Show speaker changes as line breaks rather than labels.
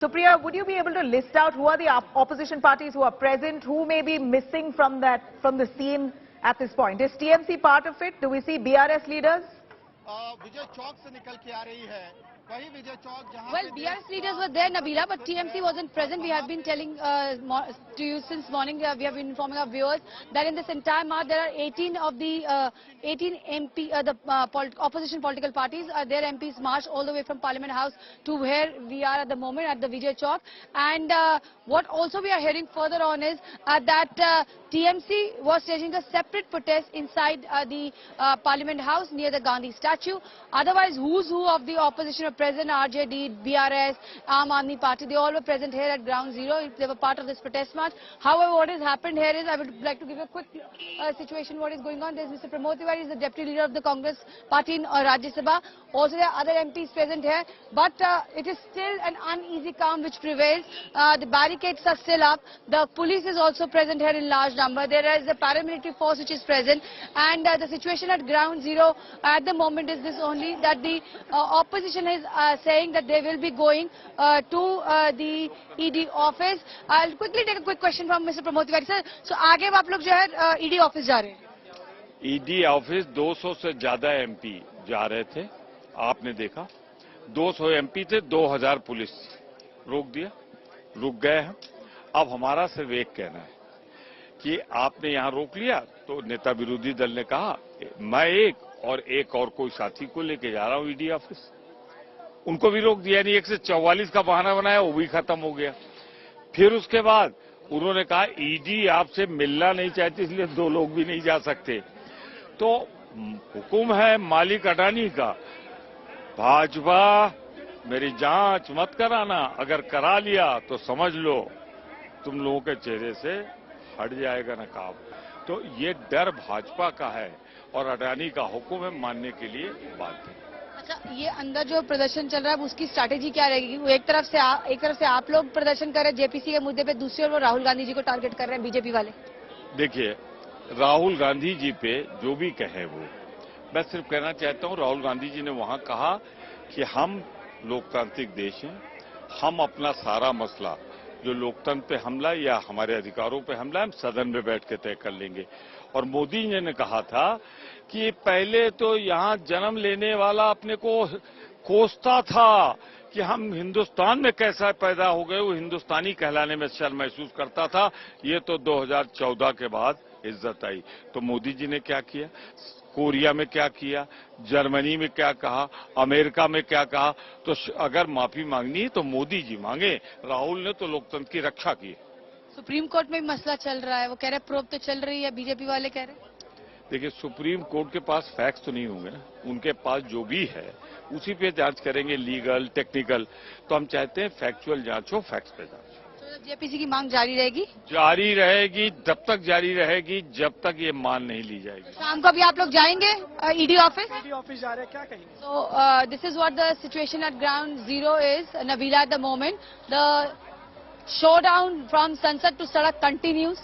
So Priya, would you be able to list out who are the opposition parties who are present, who may be missing from the scene at this point? Is TMC part of it? Do we see BRS leaders?
Vijay Chowk से निकल के आ रही है वही विजय चौक जहां
Well, BRS leaders were there, Nabila, but TMC wasn't present. We have been telling to you since morning. We have been informing our viewers that in this entire march there are 18 of the 18 MP, opposition political parties. Their MPs marched all the way from Parliament House to where we are at the moment at the Vijay Chowk. And what also we are hearing further on is that TMC was staging a separate protest inside the Parliament House near the Gandhi statue. Otherwise, who's who of the opposition were present, RJD, BRS, Aam Aadmi Party, they all were present here at Ground Zero. They were part of this protest march. However, what has happened here is, I would like to give a quick situation what is going on. There's Mr. Pramod Tiwari, is the deputy leader of the Congress party in Rajya Sabha. Also, there are other MPs present here. But it is still an uneasy calm which prevails. The barricades are still up. The police is also present here in large number. There is a paramilitary force which is present. And the situation at Ground Zero at the moment is this only, that the opposition is saying that they will be going to the ED office. I'll quickly take a quick question from Mr. Pramod Tiwari. Sir, so आगे आप लोग जो है ED office जा रहे हैं?
ED office 200 से ज्यादा MP जा रहे थे, आपने देखा 200 MP थे, 2000 पुलिस रुक गए हैं। अब हमारा सिर्फ एक कहना है कि आपने यहां रोक लिया, तो नेता विरोधी दल ने कहा मैं एक और कोई साथी को लेके जा रहा हूं ED ऑफिस, उनको भी रोक दिया, यानी 144 का बहाना बनाया, वो भी खत्म हो गया। फिर उसके बाद उन्होंने कहा ED आपसे मिलना नहीं चाहती, इसलिए 2 लोग भी नहीं जा सकते। तो हुकुम है मालिक अडानी का, भाजपा मेरी जांच मत कराना, अगर करा लिया तो समझ लो तुम लोगों के चेहरे से हट जाएगा नकाब। तो ये डर भाजपा का है और अडानी का हुक्म है मानने के लिए बाध्य।
अच्छा, ये अंदर जो प्रदर्शन चल रहा है उसकी स्ट्रैटेजी क्या रहेगी? वो एक तरफ से आप लोग प्रदर्शन कर रहे हैं जेपीसी के मुद्दे पे, दूसरी ओर वो राहुल गांधी जी को टारगेट कर रहे हैं बीजेपी वाले।
देखिए, राहुल गांधी जी पे जो भी कहे वो, मैं सिर्फ कहना चाहता हूं राहुल गांधी जी ने वहां कहा कि हम लोकतांत्रिक देश हैं, हम अपना सारा मसला जो लोकतंत्र पे हमला या हमारे अधिकारों पे हमला हम सदन में बैठ के तय कर लेंगे। और मोदी जी ने कहा था कि पहले तो यहां जन्म लेने वाला अपने को कोसता था कि हम हिंदुस्तान में कैसा पैदा हो गए, वो हिंदुस्तानी कहलाने में शर्म महसूस करता था। ये तो 2014 के बाद इज्जत आई। तो मोदी जी ने क्या किया, कोरिया में क्या किया, जर्मनी में क्या कहा, अमेरिका में क्या कहा। तो अगर माफी मांगनी है तो मोदी जी मांगे, राहुल ने तो लोकतंत्र की रक्षा की।
सुप्रीम कोर्ट में मसला चल रहा है, वो कह रहे प्रोब तो चल रही है, बीजेपी वाले कह रहे हैं।
देखिए, सुप्रीम कोर्ट के पास फैक्ट्स तो नहीं होंगे ना, उनके पास जो भी है उसी पे जांच करेंगे, लीगल टेक्निकल। तो हम चाहते हैं फैक्चुअल जांच हो, फैक्ट्स पे जांच।
तो जेपीसी की मांग जारी रहेगी?
जारी रहेगी, तब तक जारी रहेगी जब तक ये मान नहीं ली जाएगी।
शाम को अभी आप लोग जाएंगे ईडी ऑफिस?
ईडी ऑफिस जा रहे हैं, क्या कहेंगे?
So this is what the situation at Ground Zero is, Nabila, at the moment. The showdown from Sansad to Sadak continues.